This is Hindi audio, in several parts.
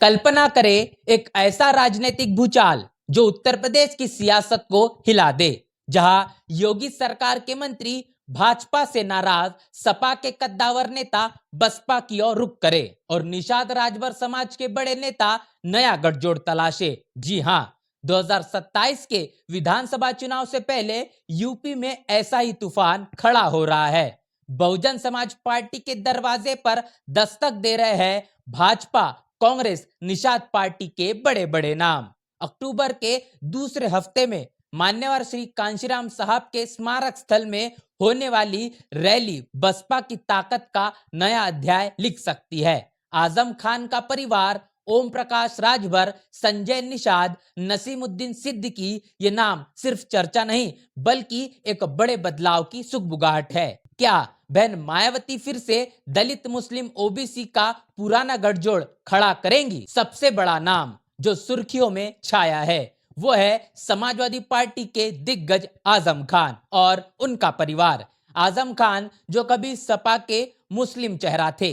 कल्पना करें एक ऐसा राजनीतिक भूचाल जो उत्तर प्रदेश की सियासत को हिला दे, जहां योगी सरकार के मंत्री भाजपा से नाराज सपा के कद्दावर नेता बसपा की ओर रुख करे और निषाद राजभर समाज के बड़े नेता नया गठजोड़ तलाशे। जी हां, 2027 के विधानसभा चुनाव से पहले यूपी में ऐसा ही तूफान खड़ा हो रहा है। बहुजन समाज पार्टी के दरवाजे पर दस्तक दे रहे हैं भाजपा, कांग्रेस, निषाद पार्टी के बड़े बड़े नाम। अक्टूबर के दूसरे हफ्ते में मान्यवर श्री कांशीराम साहब के स्मारक स्थल में होने वाली रैली बसपा की ताकत का नया अध्याय लिख सकती है। आजम खान का परिवार, ओम प्रकाश राजभर, संजय निषाद, नसीमुद्दीन सिद्दीकी, ये नाम सिर्फ चर्चा नहीं बल्कि एक बड़े बदलाव की सुगबुगाहट है। क्या बहन मायावती फिर से दलित मुस्लिम ओबीसी का पुराना गठजोड़ खड़ा करेंगी? सबसे बड़ा नाम जो सुर्खियों में छाया है वो है समाजवादी पार्टी के दिग्गज आजम खान और उनका परिवार। आजम खान जो कभी सपा के मुस्लिम चेहरा थे,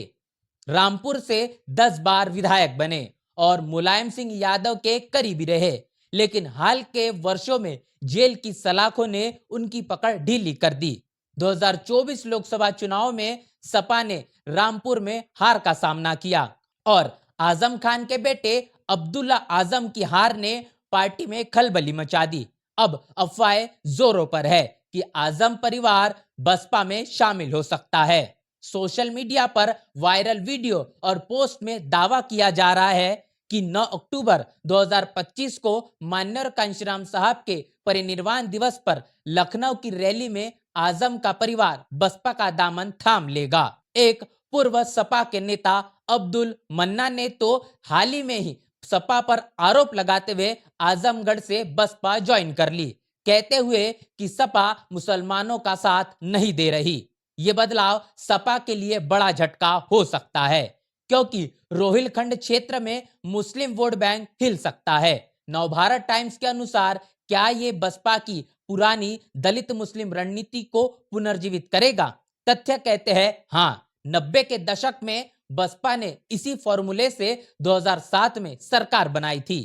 रामपुर से 10 बार विधायक बने और मुलायम सिंह यादव के करीबी रहे, लेकिन हाल के वर्षों में जेल की सलाखों ने उनकी पकड़ ढीली कर दी। 2024 लोकसभा चुनाव में सपा ने रामपुर में हार का सामना किया और आजम खान के बेटे अब्दुल्ला आजम की हार ने पार्टी में खलबली मचा दी। अब अफवाहें जोरों पर है कि आजम परिवार बसपा में शामिल हो सकता है। सोशल मीडिया पर वायरल वीडियो और पोस्ट में दावा किया जा रहा है कि 9 अक्टूबर 2025 को मान्यवर कांशीराम साहब के परिनिर्वाण दिवस पर लखनऊ की रैली में आजम का परिवार बसपा का दामन थाम लेगा। एक पूर्व सपा के नेता अब्दुल मन्ना ने तो हाल ही में ही सपा पर आरोप लगाते हुए आजमगढ़ से बसपा ज्वाइन कर ली, कहते हुए कि सपा मुसलमानों का साथ नहीं दे रही। ये बदलाव सपा के लिए बड़ा झटका हो सकता है, क्योंकि रोहिलखंड क्षेत्र में मुस्लिम वोट बैंक हिल सकता है। नवभारत टाइम्स के अनुसार क्या ये बसपा की पुरानी दलित मुस्लिम रणनीति को पुनर्जीवित करेगा? तथ्य कहते हैं हाँ। 90 के दशक में बसपा ने इसी फॉर्मूले से 2007 में सरकार बनाई थी।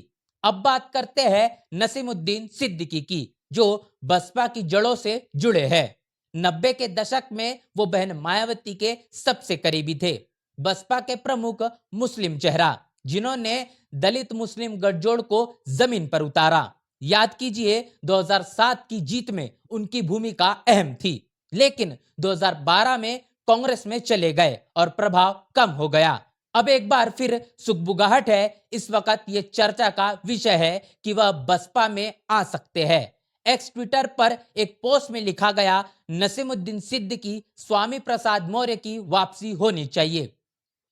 अब बात करते हैं नसीमुद्दीन सिद्दीकी की, जो बसपा की जड़ों से जुड़े हैं। 90 के दशक में वो बहन मायावती के सबसे करीबी थे, बसपा के प्रमुख मुस्लिम चेहरा, जिन्होंने दलित मुस्लिम गठजोड़ को जमीन पर उतारा। याद कीजिए, 2007 की जीत में उनकी भूमिका अहम थी, लेकिन 2012 में कांग्रेस में चले गए और प्रभाव कम हो गया। अब एक बार फिर सुगबुगाहट है। इस वक्त ये चर्चा का विषय है कि वह बसपा में आ सकते हैं। एक्स ट्विटर पर एक पोस्ट में लिखा गया, नसीमुद्दीन सिद्दीकी, स्वामी प्रसाद मौर्य की वापसी होनी चाहिए।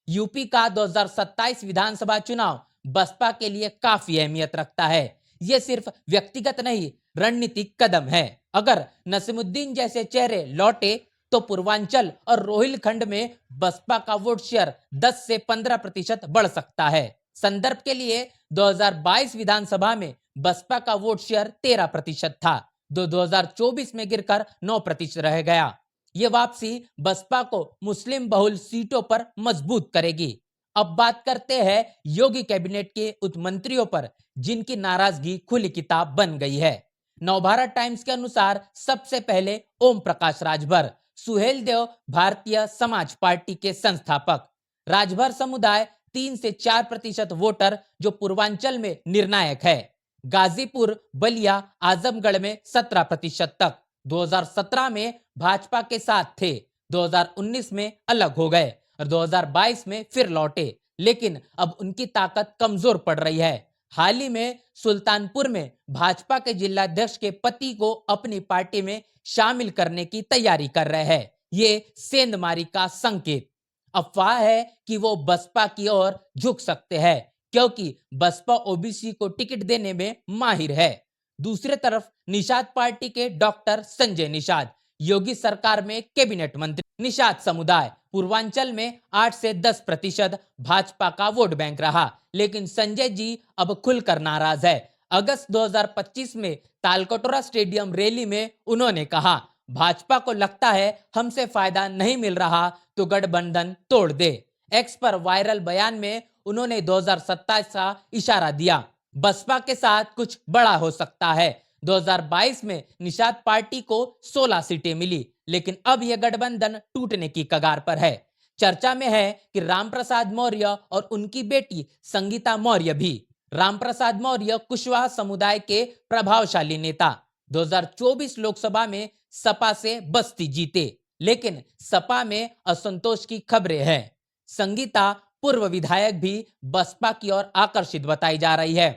यूपी का 2027 विधानसभा चुनाव बसपा के लिए काफी अहमियत रखता है। यह सिर्फ व्यक्तिगत नहीं, रणनीतिक कदम है। अगर नसीमुद्दीन जैसे चेहरे लौटे तो पूर्वांचल और रोहिलखंड में बसपा का वोट शेयर 10 से 15% बढ़ सकता है। संदर्भ के लिए 2022 विधानसभा में बसपा का वोट शेयर 13% था, जो 2024 में गिरकर 9% रह गया। ये वापसी बसपा को मुस्लिम बहुल सीटों पर मजबूत करेगी। अब बात करते हैं योगी कैबिनेट के उन मंत्रियों पर जिनकी नाराजगी खुली किताब बन गई है। नवभारत टाइम्स के अनुसार सबसे पहले ओम प्रकाश राजभर, सुहेलदेव भारतीय समाज पार्टी के संस्थापक। राजभर समुदाय 3 से 4% वोटर, जो पूर्वांचल में निर्णायक है। गाजीपुर, बलिया, आजमगढ़ में 17% तक। 2017 में भाजपा के साथ थे, 2019 में अलग हो गए और 2022 में फिर लौटे, लेकिन अब उनकी ताकत कमजोर पड़ रही है। हाल ही में सुल्तानपुर में भाजपा के जिलाध्यक्ष के पति को अपनी पार्टी में शामिल करने की तैयारी कर रहे हैं। ये सेंधमारी का संकेत। अफवाह है कि वो बसपा की ओर झुक सकते हैं, क्योंकि बसपा ओबीसी को टिकट देने में माहिर है। दूसरी तरफ निषाद पार्टी के डॉक्टर संजय निषाद योगी सरकार में कैबिनेट मंत्री। निषाद समुदाय पूर्वांचल में 8 से 10% भाजपा का वोट बैंक रहा, लेकिन संजय जी अब खुलकर नाराज है। अगस्त 2025 में तालकटोरा स्टेडियम रैली में उन्होंने कहा, भाजपा को लगता है हमसे फायदा नहीं मिल रहा तो गठबंधन तोड़ दे। एक्स पर वायरल बयान में उन्होंने 2027 का इशारा दिया। बसपा के साथ कुछ बड़ा हो सकता है। 2022 में निषाद पार्टी को 16 सीटें मिली, लेकिन अब यह गठबंधन टूटने की कगार पर है। चर्चा में है कि रामप्रसाद मौर्य और उनकी बेटी संगीता मौर्य भी। रामप्रसाद मौर्य कुशवाहा समुदाय के प्रभावशाली नेता 2024 लोकसभा में सपा से बस्ती जीते, लेकिन सपा में असंतोष की खबरें हैं। संगीता पूर्व विधायक भी बसपा की ओर आकर्षित बताई जा रही है।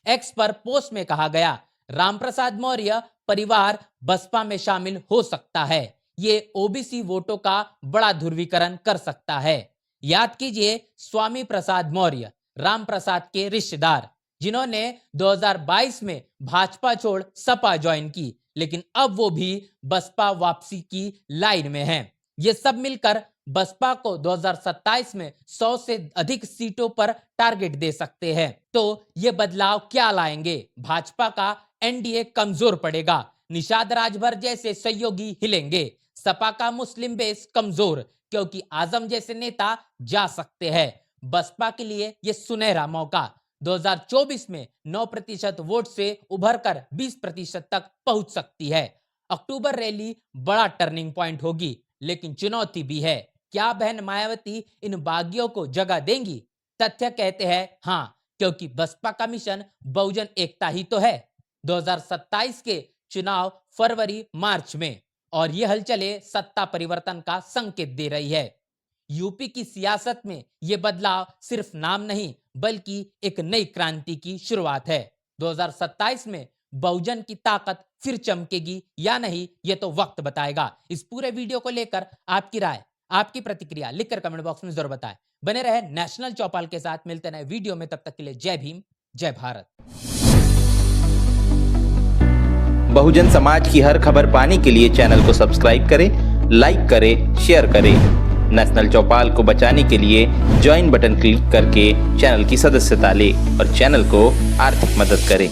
एक्स पर पोस्ट में कहा गया, रामप्रसाद मौर्य परिवार बसपा में शामिल हो सकता है। ये ओबीसी वोटों का बड़ा ध्रुवीकरण कर सकता है। याद कीजिए, स्वामी प्रसाद मौर्य रामप्रसाद के रिश्तेदार, जिन्होंने 2022 में भाजपा छोड़ सपा ज्वाइन की, लेकिन अब वो भी बसपा वापसी की लाइन में हैं। ये सब मिलकर बसपा को 2027 में 100 से अधिक सीटों पर टारगेट दे सकते हैं। तो ये बदलाव क्या लाएंगे? भाजपा का एनडीए कमजोर पड़ेगा, निषाद राजभर जैसे सहयोगी हिलेंगे, सपा का मुस्लिम बेस कमजोर, क्योंकि आजम जैसे नेता जा सकते हैं। बसपा के लिए यह सुनहरा मौका 2024 में 9% वोट से उभरकर 20% तक पहुंच सकती है। अक्टूबर रैली बड़ा टर्निंग पॉइंट होगी, लेकिन चुनौती भी है। क्या बहन मायावती इन बागियों को जगह देंगी? तथ्य कहते हैं हाँ, क्योंकि बसपा का मिशन बहुजन एकता ही तो है। 2027 के चुनाव फरवरी मार्च में, और ये हलचलें सत्ता परिवर्तन का संकेत दे रही है। यूपी की सियासत में ये बदलाव सिर्फ नाम नहीं, बल्कि एक नई क्रांति की शुरुआत है। 2027 में बहुजन की ताकत फिर चमकेगी या नहीं, ये तो वक्त बताएगा। इस पूरे वीडियो को लेकर आपकी राय, आपकी प्रतिक्रिया लिखकर कमेंट बॉक्स में जरूर बताएं। बने रहे नेशनल चौपाल के साथ, मिलते नए वीडियो में, तब तक के लिए जय भीम, जय भारत। बहुजन समाज की हर खबर पाने के लिए चैनल को सब्सक्राइब करें, लाइक करें, शेयर करें। नेशनल चौपाल को बचाने के लिए ज्वाइन बटन क्लिक करके चैनल की सदस्यता लें और चैनल को आर्थिक मदद करें।